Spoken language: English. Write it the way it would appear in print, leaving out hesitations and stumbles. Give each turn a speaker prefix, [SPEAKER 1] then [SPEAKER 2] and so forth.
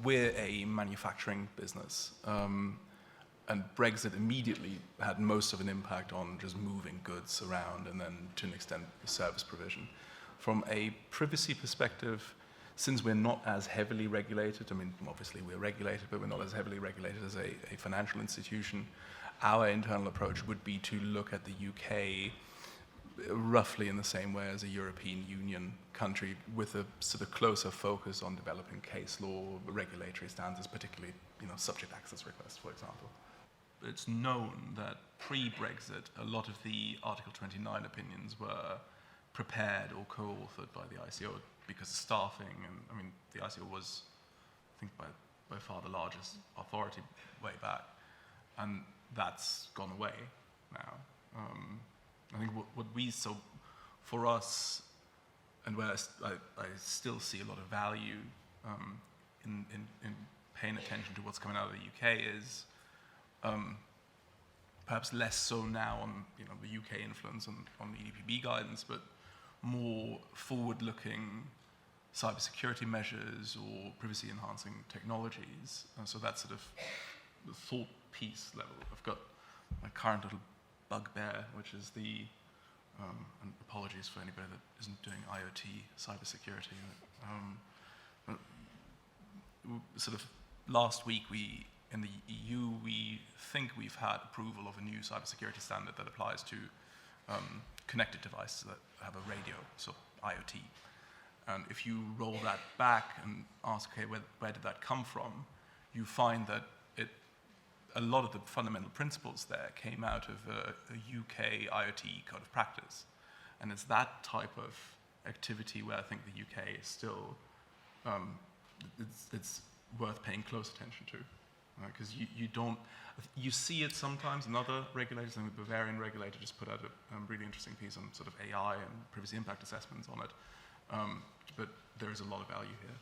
[SPEAKER 1] we're a manufacturing business, and Brexit immediately had most of an impact on just moving goods around and then, to an extent, the service provision. From a privacy perspective, since we're not as heavily regulated, I mean, obviously we're regulated, but we're not as heavily regulated as a financial institution, our internal approach would be to look at the UK roughly in the same way as a European Union country, with a sort of closer focus on developing case law, regulatory standards, particularly, subject access requests, for example. It's known that pre-Brexit, a lot of the Article 29 opinions were prepared or co-authored by the ICO because of staffing, and I mean, the ICO was, I think, by far the largest authority way back, and that's gone away now. I think what we, so for us, and where I still see a lot of value in paying attention to what's coming out of the UK is perhaps less so now on the UK influence on the EDPB guidance, but more forward-looking cybersecurity measures or privacy-enhancing technologies. So that's sort of the thought piece level. I've got my current little bugbear, which is and apologies for anybody that isn't doing IoT cybersecurity. Sort of last week, in the EU, we think we've had approval of a new cybersecurity standard that applies to connected devices that have a radio, so IoT. And if you roll that back and ask, okay, where did that come from, you find that a lot of the fundamental principles there came out of a UK IoT code of practice. And it's that type of activity where I think the UK is still, it's worth paying close attention to. Because you see it sometimes in other regulators. I think the Bavarian regulator just put out a really interesting piece on sort of AI and privacy impact assessments on it. But there is a lot of value here.